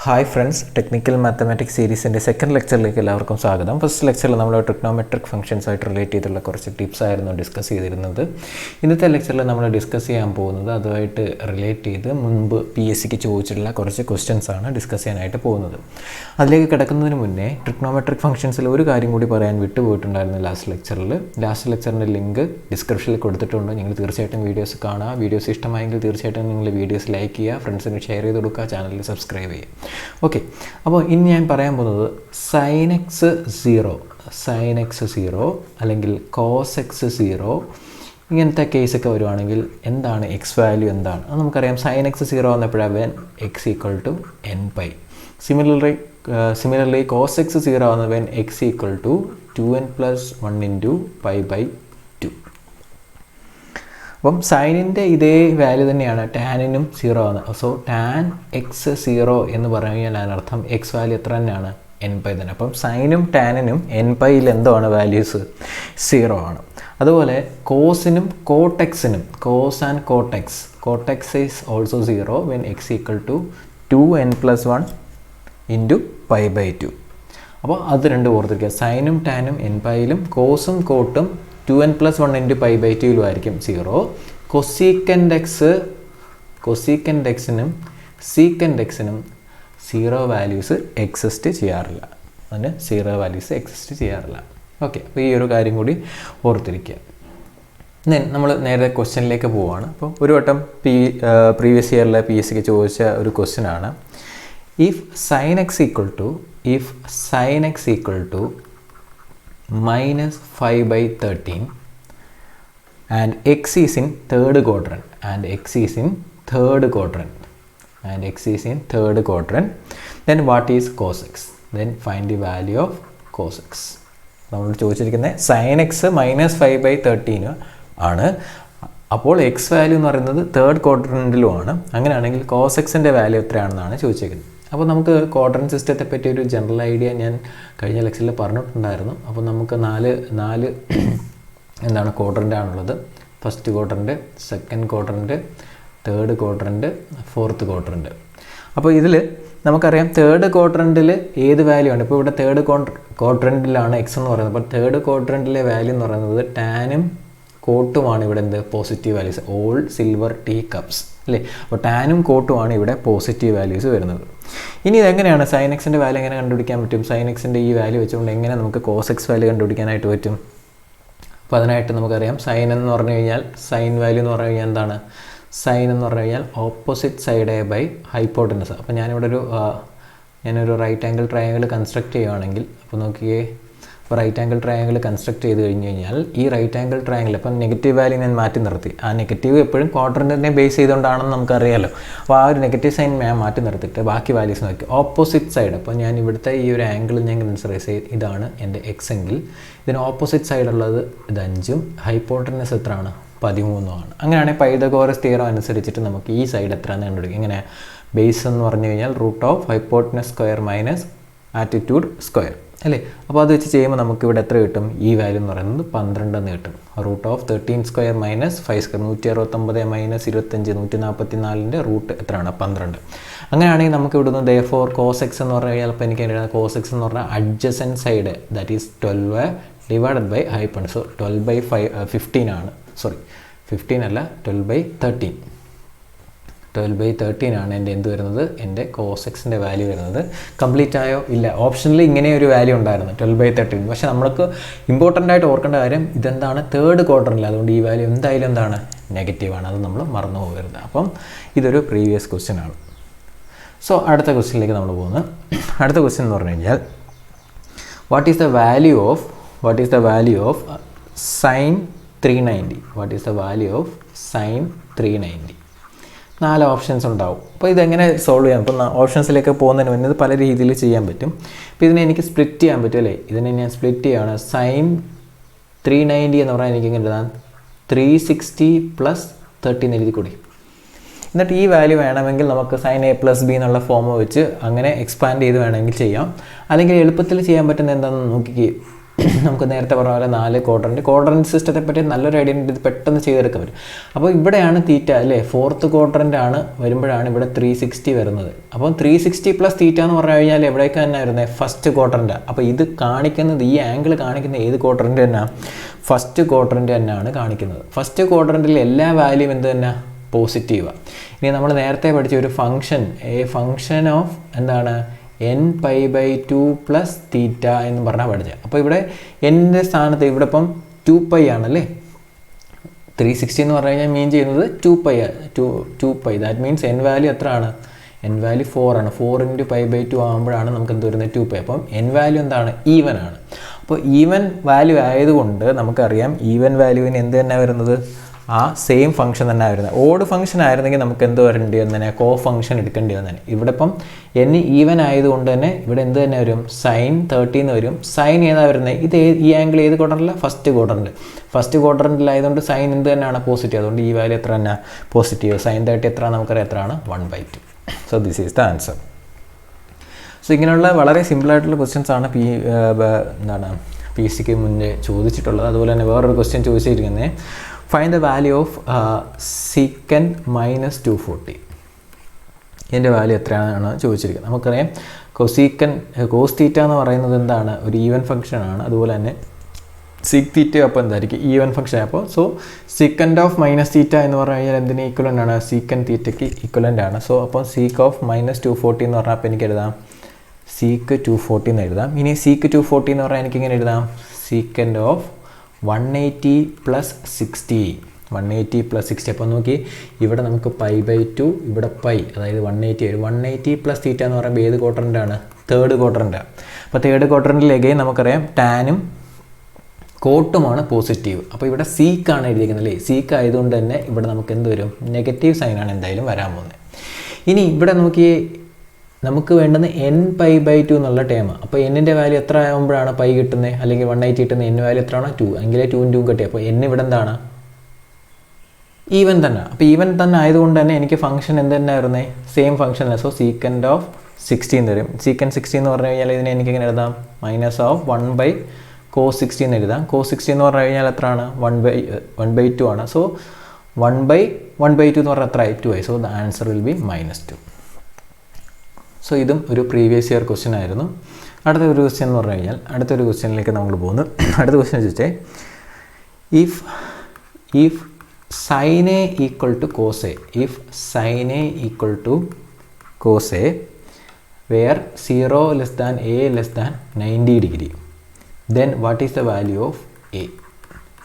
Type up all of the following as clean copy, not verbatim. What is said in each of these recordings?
Hi friends, Technical Mathematics series in the second lecture like എല്ലാവർക്കും സ്വാഗതം. First ലെക്ചറിൽ നമ്മൾ ട്രിഗ്നോമെട്രിക് ഫംഗ്ഷൻസ് ആയിട്ട് റിലേറ്റ് ചെയ്തിട്ടുള്ള കുറച്ച് ടിപ്സ് ആയിരുന്നു ഡിസ്കസ് ചെയ്തിരുന്നത്. ഇന്നത്തെ ലെക്ചറിൽ നമ്മൾ ഡിസ്കസ് ചെയ്യാൻ പോകുന്നത് അതുമായിട്ട് റിലേറ്റ് ചെയ്ത് മുൻപ് PSCക്ക് ചോദിച്ചിട്ടുള്ള കുറച്ച് ക്വസ്റ്റ്യൻസ് ആണ് ഡിസ്കസ് ചെയ്യാനായിട്ട് പോകുന്നത്. അതിലേക്ക് കിടക്കുന്നതിന് മുന്നേ ട്രിഗ്നോമെട്രിക് ഫംഗ്ഷൻസിൽ ഒരു കാര്യം കൂടി പറയാൻ വിട്ടുപോയിട്ടുണ്ടായിരുന്നു ലാസ്റ്റ് ലെക്ചറിൻ്റെ ലിങ്ക് ഡിസ്ക്രിപ്ഷനിൽ കൊടുത്തിട്ടുണ്ട്. നിങ്ങൾ തീർച്ചയായിട്ടും വീഡിയോസ് കാണുക. വീഡിയോസ് ഇഷ്ടമായെങ്കിൽ തീർച്ചയായിട്ടും നിങ്ങൾ വീഡിയോസ് ലൈക്ക് ചെയ്യുക, ഫ്രണ്ട്സിന് ഷെയർ ചെയ്ത് കൊടുക്കുക, ചാനലിൽ സബ്സ്ക്രൈബ് ചെയ്യുക. ഓക്കെ, അപ്പോൾ ഇനി ഞാൻ പറയാൻ പോകുന്നത് സൈൻ എക്സ് സീറോ അല്ലെങ്കിൽ കോസ് എക്സ് സീറോ ഇങ്ങനത്തെ കേസൊക്കെ വരുവാണെങ്കിൽ എന്താണ് എക്സ് വാല്യൂ എന്താണ് അത് നമുക്കറിയാം. സൈൻ എക്സ് സീറോ വന്നപ്പോഴാണ് when x equal to n pi. Similarly cos x zero വന്ന when x equal to 2n+1 into pi by 2. അപ്പം സൈനിൻ്റെ ഇതേ വാല്യൂ തന്നെയാണ് ടാനിനും സീറോ ആണ്. സോ ടാൻ എക്സ് സീറോ എന്ന് പറഞ്ഞു കഴിഞ്ഞാൽ അതിനർത്ഥം എക്സ് വാല്യൂ എത്ര തന്നെയാണ് എൻ പൈ തന്നെ. അപ്പം സൈനും ടാനിനും എൻ പൈയിൽ എന്താണ് വാല്യൂസ് സീറോ ആണ്. അതുപോലെ കോസിനും കോട്ടെക്സിനും cos and cot x is also zero when x equal to 2n+1 into pi by 2. അപ്പോൾ അത് രണ്ടും ഓർത്തിരിക്കുക. സൈനും ടാനും എൻ പൈയിലും കോസും കോട്ടും 2n+1 ഇൻറ്റു പൈ ബൈ 2 ആയിരിക്കും സീറോ. കൊസീക്കൻഡ് എക്സിനും സീക്കൻഡ് എക്സിനും സീറോ വാല്യൂസ് എക്സിസ്റ്റ് ചെയ്യാറില്ല. അതിന് സീറോ വാല്യൂസ് എക്സിസ്റ്റ് ചെയ്യാറില്ല. ഓക്കെ, അപ്പോൾ ഈ ഒരു കാര്യം കൂടി ഓർത്തിരിക്കുക. ദെൻ നമ്മൾ നേരെ ക്വസ്റ്റ്യനിലേക്ക് പോവുകയാണ്. അപ്പോൾ ഒരു വട്ടം പ്രീവിയസ് ഇയറിലെ PSCക്ക് ചോദിച്ച ഒരു ക്വസ്റ്റ്യൻ ആണ്. If sine x equal to -5/13 and x is in third quadrant, then what is cos x? Then find the value of cos x. നമ്മൾ ചോദിച്ചിരിക്കുന്നത് sin x -5/13 ആണ്. അപ്പോൾ എക്സ് വാല്യൂ എന്ന് പറയുന്നത് തേർഡ് ക്വാഡ്രൻറ്റിലുമാണ്. അങ്ങനെയാണെങ്കിൽ കോസ് എക്സിൻ്റെ വാല്യൂ എത്രയാണെന്നാണ് ചോദിച്ചിരിക്കുന്നത്. അപ്പോൾ നമുക്ക് ക്വാഡ്രൻറ്റ് സിസ്റ്റത്തെ പറ്റി ഒരു ജനറൽ ഐഡിയ ഞാൻ കഴിഞ്ഞ ലെക്ചറിൽ പറഞ്ഞിട്ടുണ്ടായിരുന്നു. അപ്പോൾ നമുക്ക് നാല് എന്താണ് ക്വാഡ്രൻ്റാണുള്ളത്. First quadrant, second quadrant, third quadrant, fourth quadrant. അപ്പോൾ ഇതിൽ നമുക്കറിയാം തേർഡ് ക്വാഡ്രൻറ്റിൽ ഏത് വാല്യൂ ആണ്. ഇപ്പോൾ ഇവിടെ തേർഡ് ക്വാഡ്രൻറ്റിലാണ് എക്സ് എന്ന് പറയുന്നത്. അപ്പോൾ തേർഡ് ക്വാഡ്രൻറ്റിലെ വാല്യൂ എന്ന് പറയുന്നത് ടാനും കോട്ടുമാണ് ഇവിടെ എന്ത് positive values. All silver tea cups അല്ലേ. അപ്പോൾ ടാനും കോട്ടുമാണ് ഇവിടെ പോസിറ്റീവ് വാല്യൂസ് വരുന്നത്. ഇനി ഇതെങ്ങനെയാണ് സൈൻ എക്സിൻ്റെ വാല്യൂ എങ്ങനെ കണ്ടുപിടിക്കാൻ പറ്റും? സൈൻ എക്സിൻ്റെ ഈ വാല്യൂ വെച്ചുകൊണ്ട് എങ്ങനെ നമുക്ക് കോസ് എക്സ് വാല്യൂ കണ്ടുപിടിക്കാനായിട്ട് പറ്റും? അപ്പോൾ അതിനായിട്ട് നമുക്കറിയാം സൈൻ എന്ന് പറഞ്ഞു കഴിഞ്ഞാൽ സൈൻ വാല്യൂ എന്ന് പറഞ്ഞു കഴിഞ്ഞാൽ എന്താണ്? സൈൻ എന്ന് പറഞ്ഞു കഴിഞ്ഞാൽ ഓപ്പോസിറ്റ് സൈഡ് ബൈ ഹൈപ്പോട്ടനസ്. അപ്പോൾ ഞാനൊരു റൈറ്റ് ആംഗിൾ ട്രയാങ്കിൾ കൺസ്ട്രക്ട് ചെയ്യുകയാണെങ്കിൽ, അപ്പോൾ നോക്കിയേ, അപ്പോൾ റൈറ്റ് ആംഗിൾ ട്രയാങ്കിൾ കൺസ്ട്രക്ട് ചെയ്ത് കഴിഞ്ഞ് കഴിഞ്ഞാൽ ഈ റൈറ്റ് ആംഗിൾ ട്രയാങ്കിൾ ഇപ്പം നെഗറ്റീവ് വാല്യൂ ഞാൻ മാറ്റി നിർത്തി. ആ നെഗറ്റീവ് എപ്പോഴും ക്വാഡ്രൻറ്റിനെ ബേസ് ചെയ്തുകൊണ്ടാണെന്ന് നമുക്കറിയാലോ. അപ്പോൾ ആ ഒരു നെഗറ്റീവ് സൈൻ ഞാൻ മാറ്റി നിർത്തിയിട്ട് ബാക്കി വാല്യൂസ് നോക്കി ഓപ്പോസിറ്റ് സൈഡ്. അപ്പോൾ ഞാൻ ഇവിടുത്തെ ഈ ഒരു ആംഗിൾ ഞാൻ കൺസിഡർ ചെയ്ത് ഇതാണ് എൻ്റെ എക്സ് എങ്കിൽ ഇതിന് ഓപ്പോസിറ്റ് സൈഡ് ഉള്ളത് ഇത് 5ഉം ഹൈപ്പോട്ടനസ് എത്രയാണ് 13ആണ്. അങ്ങനെയാണെങ്കിൽ പൈതഗോറസ് തിയറം അനുസരിച്ചിട്ട് നമുക്ക് ഈ സൈഡ് എത്രയാണെന്ന് കണ്ടുപിടിക്കും. ഇങ്ങനെ ബേസ് എന്ന് പറഞ്ഞു കഴിഞ്ഞാൽ √ hypotenuse square minus attitude square അല്ലേ. അപ്പോൾ അത് വെച്ച് ചെയ്യുമ്പോൾ നമുക്ക് ഇവിടെ എത്ര കിട്ടും? ഈ വാല്യൂ എന്ന് പറയുന്നത് 12 എന്ന് കിട്ടും. √13² - 5², 169 - 25, 144ൻ്റെ റൂട്ട് എത്രയാണ്? 12. അങ്ങനെയാണെങ്കിൽ നമുക്ക് ഇവിടുന്ന് therefore cos x എന്ന് പറഞ്ഞു കഴിഞ്ഞാൽ അപ്പോൾ എനിക്ക് എഴുതാം cos x എന്ന് പറഞ്ഞാൽ adjacent side that is 12 divided by hypotenuse. So 12/15 ആണ്. സോറി 15 അല്ല, 12/13. 12/13 ആണ് എൻ്റെ എന്ത് വരുന്നത്? എൻ്റെ കോസ് എക്സിൻ്റെ വാല്യൂ വരുന്നത്. കംപ്ലീറ്റ് ആയോ? ഇല്ല. ഓപ്ഷനിൽ ഇങ്ങനെ ഒരു വാല്യൂ ഉണ്ടായിരുന്നു 12/13. പക്ഷേ നമ്മൾക്ക് ഇമ്പോർട്ടൻ്റ് ആയിട്ട് ഓർക്കേണ്ട കാര്യം ഇതെന്താണ്? തേർഡ് ക്വാഡ്രൻറ്റിൽ. അതുകൊണ്ട് ഈ വാല്യൂ എന്തായാലും എന്താണ്? നെഗറ്റീവാണ്. അത് നമ്മൾ മറന്നു പോകരുത്. അപ്പം ഇതൊരു പ്രീവിയസ് ക്വസ്റ്റ്യൻ ആണ്. സോ അടുത്ത ക്വസ്റ്റ്യനിലേക്ക് നമ്മൾ പോകുന്നത്. അടുത്ത ക്വസ്റ്റ്യൻ എന്ന് പറഞ്ഞു കഴിഞ്ഞാൽ what is the value of sine 390? What is the value of sine 390? 4 options ഉണ്ടാവും. അപ്പോൾ ഇതെങ്ങനെ സോൾവ് ചെയ്യാം? അപ്പോൾ ഓപ്ഷൻസിലേക്ക് പോകുന്നതിന് മുന്നേ ഇത് പല രീതിയിൽ ചെയ്യാൻ പറ്റും. അപ്പോൾ ഇതിനെ എനിക്ക് സ്പ്ലിറ്റ് ചെയ്യാൻ പറ്റും അല്ലേ. ഇതിനെ ഞാൻ സ്പ്ലിറ്റ് ചെയ്യുകയാണ്. സൈൻ 390 എന്ന് പറഞ്ഞാൽ എനിക്ക് ഇങ്ങനെ എഴുതാം 360 + 13 എഴുതി കൂടി. എന്നിട്ട് ഈ വാല്യൂ വേണമെങ്കിൽ നമുക്ക് സൈൻ a+b എന്നുള്ള ഫോം വെച്ച് അങ്ങനെ എക്സ്പാൻഡ് ചെയ്ത് വേണമെങ്കിൽ ചെയ്യാം. അല്ലെങ്കിൽ എളുപ്പത്തിൽ ചെയ്യാൻ പറ്റുന്ന എന്താണെന്ന് നോക്കിക്കേ. നമുക്ക് നേരത്തെ പറഞ്ഞ പോലെ 4 ക്വാഡ്രൻറ്റ് സിസ്റ്റത്തെ പറ്റി നല്ലൊരു ഐഡിയ ഉണ്ട്, ഇത് പെട്ടെന്ന് ചെയ്തെടുക്കാൻ പറ്റും. അപ്പോൾ ഇവിടെയാണ് തീറ്റ അല്ലേ, 4th ക്വാഡ്രൻ്റ് ആണ് വരുമ്പോഴാണ് ഇവിടെ 360 വരുന്നത്. അപ്പം 360 + തീറ്റ എന്ന് പറഞ്ഞു കഴിഞ്ഞാൽ എവിടേക്ക് തന്നെ വരുന്നത്, ഫസ്റ്റ് ക്വാഡ്രൻ്റ്. അപ്പോൾ ഇത് കാണിക്കുന്നത്, ഈ ആംഗിൾ കാണിക്കുന്നത് ഏത് ക്വാഡ്രൻ്റ് തന്നെയാണ്, ഫസ്റ്റ് ക്വാഡ്രൻ്റ് തന്നെയാണ് കാണിക്കുന്നത്. ഫസ്റ്റ് ക്വാഡ്രൻറ്റിൽ എല്ലാ വാല്യൂം എന്ത് തന്നെ, പോസിറ്റീവാണ്. ഇനി നമ്മൾ നേരത്തെ പഠിച്ച ഒരു ഫംഗ്ഷൻ, എ ഫംഗ്ഷൻ ഓഫ് എന്താണ്, n π/2 + തീറ്റ എന്ന് പറഞ്ഞാൽ പഠിച്ചത്. അപ്പോൾ ഇവിടെ എൻ്റെ സ്ഥാനത്ത് ഇവിടെ ഇപ്പം 2π ആണല്ലേ, 360 എന്ന് പറഞ്ഞു കഴിഞ്ഞാൽ മീൻ ചെയ്യുന്നത് 2π. ദാറ്റ് മീൻസ് n വാല്യൂ എത്ര ആണ്, n വാല്യൂ 4 ആണ്. 4 × π/2 ആകുമ്പോഴാണ് നമുക്ക് എന്ത് വരുന്നത്, 2π. അപ്പം n വാല്യൂ എന്താണ്, ഈവൻ ആണ്. അപ്പോൾ ഈവൻ വാല്യൂ ആയതുകൊണ്ട് നമുക്കറിയാം ഈവൻ വാല്യൂവിന് എന്ത് തന്നെ വരുന്നത്, ആ സെയിം ഫംഗ്ഷൻ തന്നെ വരുന്നത്. ഓഡ് ഫംഗ്ഷൻ ആയിരുന്നെങ്കിൽ നമുക്ക് എന്ത് വരേണ്ടി വന്നേ, കോ ഫംഗ്ഷൻ എടുക്കേണ്ടി വന്നേ. ഇവിടെ ഇപ്പം n ഈവൻ ആയതുകൊണ്ട് തന്നെ ഇവിടെ എന്ത് തന്നെ വരും, sin 30 എന്ന് വരും. സൈൻ ഏതാ വരുന്നത്, ഇത് ഈ ആംഗിൾ ഏത് ക്വാഡ്രൻ്റില, ഫസ്റ്റ് ക്വാഡ്രൻ്റ്. ഫസ്റ്റ് ക്വാഡ്രൻ്റിലായതുകൊണ്ട് സൈൻ എന്ത് തന്നെയാണ്, പോസിറ്റീവ്. അതുകൊണ്ട് ഈ വാല്യൂ എത്ര തന്നെ, പോസിറ്റീവ്. sin 30 എത്ര നമുക്കറിയാം, എത്രയാണ്, 1/2. So this is the answer. So ഇങ്ങനെയുള്ള വളരെ സിമ്പിളായിട്ടുള്ള ക്വസ്റ്റ്യൻസ് ആണ് എന്താണ് PSCക്ക് മുന്നേ ചോദിച്ചിട്ടുള്ളത്. അതുപോലെ തന്നെ വേറൊരു ക്വസ്റ്റ്യൻ ചോദിച്ചിരിക്കുന്നത്, find the value of secant - 240. ഇതിൻ്റെ വാല്യൂ എത്രയാണെന്നാണ് ചോദിച്ചിരിക്കുന്നത്. നമുക്കറിയാം കോസ് തീറ്റ എന്ന് പറയുന്നത് എന്താണ്, ഒരു ഈവൻ ഫംഗ്ഷൻ ആണ്. അതുപോലെ തന്നെ സീക്ക് തീറ്റ അപ്പോൾ എന്തായിരിക്കും, ഈവൻ ഫംഗ്ഷൻ. അപ്പോൾ സോ secant ഓഫ് -θ എന്ന് പറഞ്ഞു കഴിഞ്ഞാൽ എന്തിന് ഈക്വലൻ്റ് ആണ്, secant തീറ്റയ്ക്ക് ഈക്വലൻ്റ് ആണ്. സോ അപ്പോൾ sec ഓഫ് -240 എന്ന് പറഞ്ഞാൽ അപ്പോൾ എനിക്ക് എഴുതാം sec 240 എന്ന് എഴുതാം. ഇനി sec 240 എന്ന് പറഞ്ഞാൽ എനിക്കിങ്ങനെ എഴുതാം, secant ഓഫ് 180 + 60. 180 + 60. അപ്പോൾ നോക്കി, ഇവിടെ നമുക്ക് π/2, ഇവിടെ π, അതായത് 180 വരും. 180 + θ എന്ന് പറയുമ്പോൾ ഏത് ക്വാഡ്രൻ്റാണ്, തേർഡ് ക്വാഡ്രൻ്റാണ്. അപ്പോൾ തേർഡ് ക്വാഡ്രൻ്റിൽ എഗെയിൻ നമുക്കറിയാം ടാനും കോട്ടുമാണ് പോസിറ്റീവ്. അപ്പോൾ ഇവിടെ സീക്കാണ് എഴുതിയിരിക്കുന്നത് അല്ലേ, സീക്ക് ആയതുകൊണ്ട് തന്നെ ഇവിടെ നമുക്ക് എന്ത് വരും, നെഗറ്റീവ് സൈനാണ് എന്തായാലും വരാൻ പോകുന്നത്. ഇനി ഇവിടെ നോക്കി, നമുക്ക് വേണ്ടുന്ന n π/2 എന്നുള്ള ടേം. അപ്പോൾ എന്നിൻ്റെ വാല്യൂ എത്ര ആകുമ്പോഴാണ് π കിട്ടുന്നത്, അല്ലെങ്കിൽ 180 കിട്ടുന്നത്, n വാല്യൂ എത്രയാണോ, 2. എങ്കിലേ 2 × 2 കിട്ടി. അപ്പോൾ n ഇവിടെ എന്താണ്, ഈവൻ തന്നെ. അപ്പോൾ ഈവൻ തന്നെ ആയതുകൊണ്ട് തന്നെ എനിക്ക് ഫംഗ്ഷൻ എന്ത് തന്നെ വരുന്നത്, same function. So secant of 60 എന്ന് വരും. secant 60 എന്ന് പറഞ്ഞു കഴിഞ്ഞാൽ ഇതിനെ എനിക്ക് എങ്ങനെ എഴുതാം, -1/cos 60 എന്ന് എഴുതാം. cos 60 എന്ന് പറഞ്ഞു കഴിഞ്ഞാൽ എത്രയാണ്, 1/2 ആണ്. സോ 1/2 എന്ന് പറഞ്ഞാൽ എത്ര ആയി, 2 ആയി. So the answer will be -2. So ഇതും ഒരു പ്രീവിയസ് ഇയർ ക്വസ്റ്റ്യൻ ആയിരുന്നു. അടുത്ത ഒരു ക്വസ്റ്റ്യൻ എന്ന് പറഞ്ഞു കഴിഞ്ഞാൽ, അടുത്തൊരു ക്വസ്റ്റ്യനിലേക്ക് നമ്മൾ പോകുന്നു. അടുത്ത ക്വസ്റ്റ്യൻ ചോദിച്ചേ, if sin A = cos A, if sin A = cos A where 0 < A < 90 degree, then what is the value of A?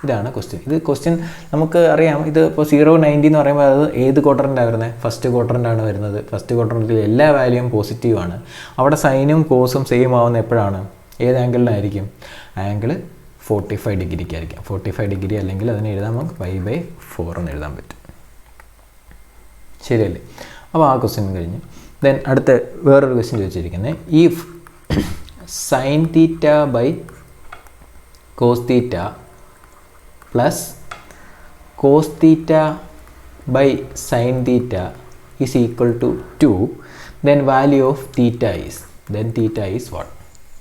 ഇതാണ് ക്വസ്റ്റ്യൻ. ഇത് ക്വസ്റ്റ്യൻ നമുക്ക് അറിയാം, ഇത് ഇപ്പോൾ 0, 90 എന്ന് പറയുമ്പോൾ അത് ഏത് ക്വാഡ്രൻ്റാണ് വരുന്നത്, ഫസ്റ്റ് ക്വാഡ്രൻ്റാണ് വരുന്നത്. ഫസ്റ്റ് ക്വാഡ്രൻ്റിൽ എല്ലാ വാല്യൂവും പോസിറ്റീവാണ്. അവിടെ സൈനും കോസും സെയിം ആവുന്ന എപ്പോഴാണ്, ഏത് ആംഗിളിനായിരിക്കും, ആംഗിൾ 45 ഡിഗ്രിക്കായിരിക്കും. 45 ഡിഗ്രി അല്ലെങ്കിൽ അതിനെ എഴുതാൻ നമുക്ക് π/4 എന്ന് എഴുതാൻ പറ്റും. ശരിയല്ലേ? അപ്പോൾ ആ ക്വസ്റ്റ്യൻ കഴിഞ്ഞു. ദെൻ അടുത്ത വേറൊരു ക്വസ്റ്റ്യൻ ചോദിച്ചിരിക്കുന്നത്, if sin θ cos θ plus cos θ sin θ is equal to 2, then value of θ is what?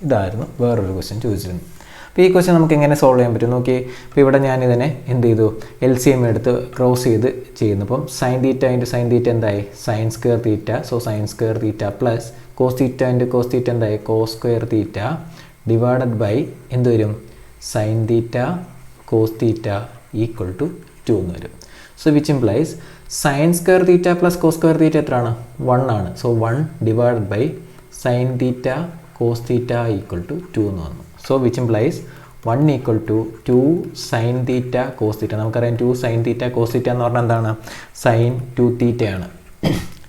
ഇതായിരുന്നു വേറൊരു ക്വസ്റ്റ്യൻ ചോദിച്ചിരുന്നു. അപ്പോൾ ഈ ക്വസ്റ്റ്യൻ നമുക്ക് എങ്ങനെ സോൾവ് ചെയ്യാൻ പറ്റും നോക്കി. ഇപ്പോൾ ഇവിടെ ഞാനിതിനെ എന്ത് ചെയ്തു, LCM എടുത്ത് ക്രോസ് ചെയ്ത് ചെയ്യുന്നു. അപ്പം sin θ × sin θ എന്തായി, sin² θ. So sin² θ plus cos θ × cos θ എന്തായി, cos² θ ഡിവൈഡഡ് ബൈ എന്ത് വരും, sin θ cos θ ഈക്വൽ ടു 2 എന്ന് വരും. So which implies sin² θ plus cos² θ എത്രയാണ്, 1 ആണ്. So 1 divided by sin θ cos θ equal to 2 എന്ന് വന്നു. So which implies 1 equal to 2 sin θ cos θ. നമുക്കറിയാം 2 sin θ cos θ എന്ന് പറഞ്ഞാൽ എന്താണ്, sin 2θ ആണ്.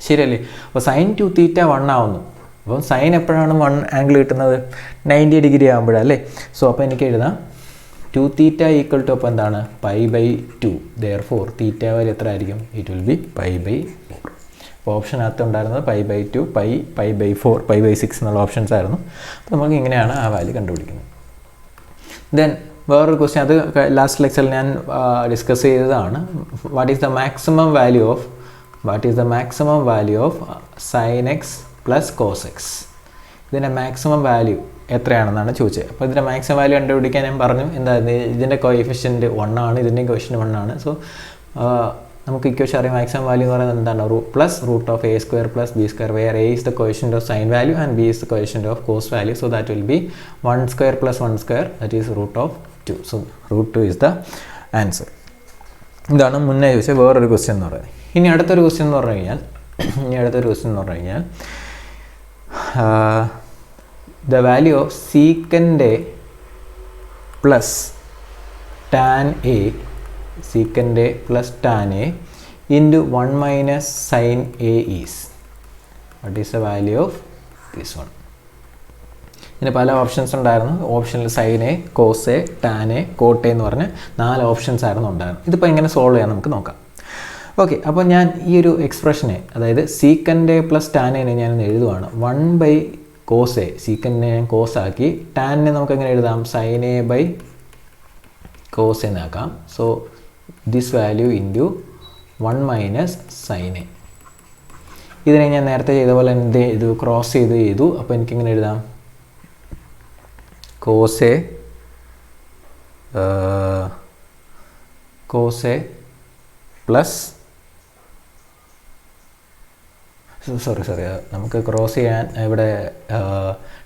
ശരിയല്ലേ? അപ്പോൾ sin 2θ 1 ആവുന്നു. അപ്പം സൈൻ എപ്പോഴാണ് 1 ആംഗിൾ കിട്ടുന്നത്, 90 ഡിഗ്രി ആകുമ്പോഴല്ലേ. സോ അപ്പോൾ എനിക്ക് എഴുതാം 2θ ഈക്വൽ ടു അപ്പോൾ എന്താണ്, π/2. therefore θ വാല്യൂ എത്ര ആയിരിക്കും, ഇറ്റ് വിൽ ബി π/4. അപ്പോൾ ഓപ്ഷനകത്ത് ഉണ്ടായിരുന്നത് π/2, π/4, π/6 എന്നുള്ള ഓപ്ഷൻസ് ആയിരുന്നു. അപ്പോൾ നമുക്ക് ഇങ്ങനെയാണ് ആ വാല്യൂ കണ്ടുപിടിക്കുന്നത്. ദെൻ വേറൊരു ക്വസ്റ്റ്യൻ, അത് ലാസ്റ്റ് ലെക്ചറിൽ ഞാൻ ഡിസ്കസ് ചെയ്തതാണ്. What is the maximum value of sin x plus cos x. ഇതിൻ്റെ മാക്സിമം വാല്യൂ എത്രയാണെന്നാണ് ചോദിച്ചത്. അപ്പോൾ ഇതിൻ്റെ മാക്സിമം വാല്യൂ കണ്ടുപിടിക്കാൻ ഞാൻ പറഞ്ഞു എന്താ ഇതിൻ്റെ കോഎഫിഷ്യൻറ്റ് 1 ആണ്, ഇതിൻ്റെയും കോഎഫിഷ്യൻറ്റ് 1 ആണ്. സോ നമുക്ക് ഇക്വേഷൻ അറിയാം മാക്സിമം വാല്യൂ എന്ന് പറയുന്നത് എന്താണ് plus root of a square plus b square where a is the coefficient of sin value and b is the coefficient of cos value. So that will be 1 square plus 1 square, that is root of 2. So root 2 is the answer. ഇതാണ് മുന്നേ ചോദിച്ച വേറൊരു question എന്ന് പറയുന്നത്. ഇനി അടുത്തൊരു question എന്ന് പറഞ്ഞു കഴിഞ്ഞാൽ the value of secant a plus tan a into 1 minus sin a is. What is the value of this one? ഇതിന് പല ഓപ്ഷൻസ് ഉണ്ടായിരുന്നു. ഓപ്ഷനിൽ sine A, cos A, tan A, cot എന്ന് പറഞ്ഞ് 4 ഓപ്ഷൻസ് ആയിരുന്നു ഉണ്ടായിരുന്നു. ഇതിപ്പോൾ എങ്ങനെ സോൾവ് ചെയ്യാൻ നമുക്ക് നോക്കാം. ഓക്കെ, അപ്പോൾ ഞാൻ ഈ ഒരു എക്സ്പ്രഷനെ, അതായത് സീക്കൻ്റെ പ്ലസ് ടാനിനെ ഞാൻ എഴുതുവാണ് 1 ബൈ കോസ് എ. സീക്കൻറ്റിനെ ഞാൻ കോസ് ആക്കി, ടാനിനെ നമുക്ക് എങ്ങനെ എഴുതാം സൈൻ എ ബൈ കോസ് എന്നാക്കാം. So this value into 1 minus sine A. ഇതിനെ ഞാൻ നേരത്തെ ചെയ്ത പോലെ എന്ത് ചെയ്തു, ക്രോസ് ചെയ്തു. അപ്പോൾ എനിക്കിങ്ങനെ എഴുതാം കോസ് എ പ്ലസ് സോറി നമുക്ക് ക്രോസ് ചെയ്യാൻ ഇവിടെ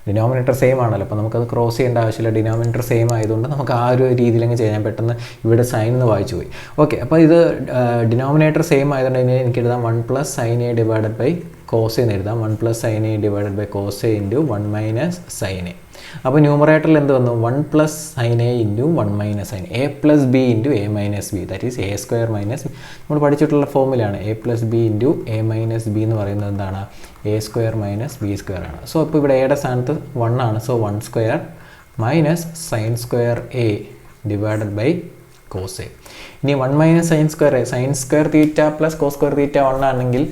ഡിനോമിനേറ്റർ സെയിം ആണല്ലോ, അപ്പോൾ നമുക്കത് ക്രോസ് ചെയ്യേണ്ട ആവശ്യമില്ല. ഡിനോമിനേറ്റർ സെയിം ആയതുകൊണ്ട് നമുക്ക് ആ ഒരു രീതിയിലങ്ങ് ചെയ്യാൻ പെട്ടെന്ന് ഇവിടെ സൈൻ എന്ന് വായിച്ചു പോയി. ഓക്കെ, അപ്പോൾ ഇത് ഡിനോമിനേറ്റർ സെയിം ആയതുകൊണ്ട് തന്നെ എനിക്ക് എഴുതാം 1 plus sine A divided by cos എന്ന് എഴുതാം. 1 plus sine A divided by cos A into 1 minus sine A. അപ്പോൾ ന്യൂമറേറ്ററിൽ എന്ത് വന്നു 1 plus sine A into 1 minus sine A plus B into A minus B, that is A square minus, നമ്മൾ പഠിച്ചിട്ടുള്ള ഫോമുലയാണ് A plus B into A minus B എന്ന് പറയുന്നത് എന്താണ് A square minus B square ആണ്. സോ ഇപ്പോൾ ഇവിടെ എയുടെ സ്ഥാനത്ത് 1 ആണ്. So 1 square minus sine square A divided by cos A. ഇനി 1 minus sine square theta plus cos square theta 1 ആണെങ്കിൽ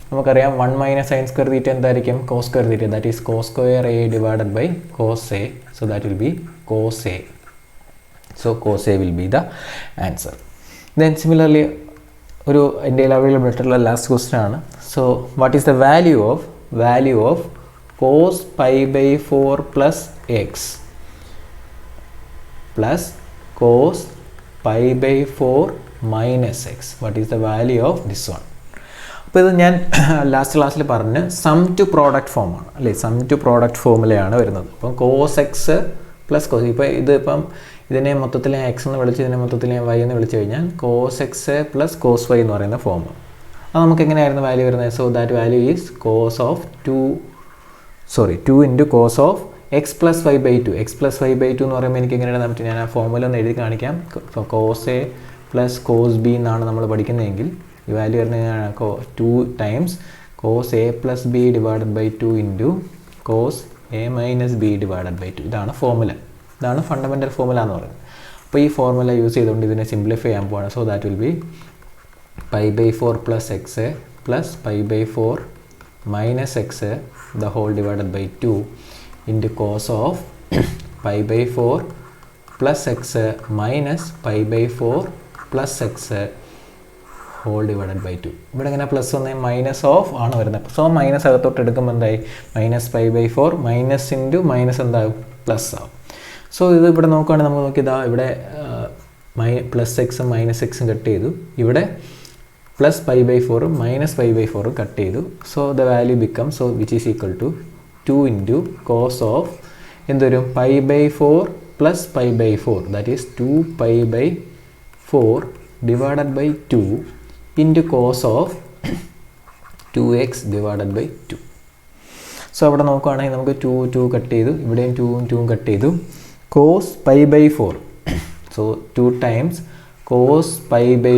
നമുക്കറിയാം 1 മൈനസ് സൈൻ സ്ക്വയർ തീറ്റ എന്തായിരിക്കും cos square theta, that is cos square A divided by cos A. So that will be cos A. So cos A will be the answer. Then similarly ഒരു ഇന്ത്യയിൽ available ആയിട്ടുള്ള last question ആണ്. So what is the value of cos pi by 4 plus x plus cos pi by 4 minus x? What is the value of this one? അപ്പോൾ ഇത് ഞാൻ last ക്ലാസ്സിൽ പറഞ്ഞ് some to product ഫോമാണ് അല്ലേ, some to product ഫോമിലാണ് വരുന്നത്. അപ്പം കോസ് എക്സ് പ്ലസ് കോസ്, ഇപ്പോൾ ഇതിനെ മൊത്തത്തിൽ ഞാൻ എക്സ് എന്ന് വിളിച്ച് ഇതിനെ മൊത്തത്തിൽ ഞാൻ വൈ എന്ന് വിളിച്ചു കഴിഞ്ഞാൽ cos X plus cos Y എന്ന് പറയുന്ന ഫോം. അത് നമുക്ക് എങ്ങനെയായിരുന്നു വാല്യൂ വരുന്നത്? So that value is cos of 2 into cos of X plus Y by 2. X plus Y by 2 എന്ന് പറയുമ്പോൾ എനിക്ക് എങ്ങനെയാണ് പറ്റും, ഞാൻ ആ ഫോമുല ഒന്ന് എഴുതി കാണിക്കാം. ഇപ്പോൾ cos a plus cos b എന്നാണ് നമ്മൾ പഠിക്കുന്നതെങ്കിൽ ഈ വാല്യൂ വരുന്നതാണ് 2 times cos a plus b divided by 2 into cos a minus b divided by 2. ഇതാണ് ഫോമുല, ഇതാണ് ഫണ്ടമെൻ്റൽ ഫോമുല എന്ന് പറയുന്നത്. അപ്പോൾ ഈ ഫോർമുല യൂസ് ചെയ്തുകൊണ്ട് ഇതിനെ സിംപ്ലിഫൈ ചെയ്യാൻ പോവാണ്. So that will be pi by 4 plus x plus pi by 4 minus x the whole divided by 2 into cos of pi by 4 plus x minus pi by 4 plus x whole divided by 2. ഇവിടെ ഇങ്ങനെ plus വന്ന് minus of ആണ് വരുന്നത്. So minus അകത്തോട്ട് എടുക്കുമ്പോൾ എന്തായി minus pi by 4 minus into minus എന്താകും plus ആവും. സോ ഇത് ഇവിടെ നോക്കുകയാണെങ്കിൽ നമുക്ക് നോക്കിയതാ ഇവിടെ പ്ലസ് എക്സും മൈനസ് എക്സും കട്ട് ചെയ്തു, ഇവിടെ plus pi by 4 minus pi by 4 cut ചെയ്തു. So the value become so which is equal to 2 into cos of എന്തൊരും pi by 4 plus pi by 4, that is 2 pi by 4 divided by 2 into cos of 2x divided by 2. So അവിടെ നോക്കുകയാണെങ്കിൽ നമുക്ക് 2 cut ചെയ്തു, ഇവിടെയും 2 cut ചെയ്തു. Cos pi by 4, so 2 times cos pi by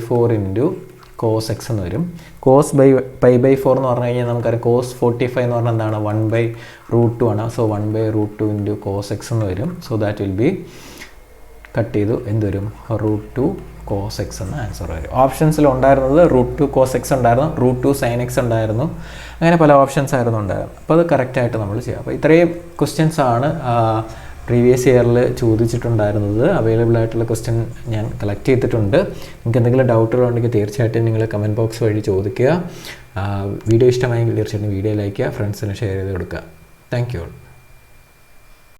4 into cos x എന്ന് വരും. Cos pi by 4 എന്ന് പറഞ്ഞു കഴിഞ്ഞാൽ നമുക്കറിയാം കോസ് 45 എന്ന് പറഞ്ഞാൽ എന്താണ് 1/√2 ആണ്. സോ 1/√2 ഇൻറ്റു കോസ് എക്സ് എന്ന് വരും. So that will B cut ചെയ്തു എന്ത് വരും √2 കോസ് എക്സ് എന്ന ആൻസർ വരും. ഓപ്ഷൻസിൽ ഉണ്ടായിരുന്നത് √2 കോസ് എക്സ് ഉണ്ടായിരുന്നു, √2 സൈൻ എക്സ് ഉണ്ടായിരുന്നു, അങ്ങനെ പല ഓപ്ഷൻസ് ആയിരുന്നു ഉണ്ടായിരുന്നു. അപ്പോൾ അത് കറക്റ്റായിട്ട് നമ്മൾ ചെയ്യാം. അപ്പോൾ ഇത്രയും ക്വസ്റ്റ്യൻസ് ആണ് പ്രീവിയസ് ഇയറിൽ ചോദിച്ചിട്ടുണ്ടായിരുന്നത്. അവൈലബിൾ ആയിട്ടുള്ള ക്വസ്റ്റ്യൻ ഞാൻ കളക്ട് ചെയ്തിട്ടുണ്ട്. നിങ്ങൾക്ക് എന്തെങ്കിലും ഡൗട്ടുകളുണ്ടെങ്കിൽ തീർച്ചയായിട്ടും നിങ്ങൾ കമൻറ്റ് ബോക്സ് വഴി ചോദിക്കുക. വീഡിയോ ഇഷ്ടമായെങ്കിൽ തീർച്ചയായിട്ടും വീഡിയോ ലൈക്ക് ചെയ്യുക, ഫ്രണ്ട്സിന് ഷെയർ ചെയ്ത് കൊടുക്കുക. Thank you.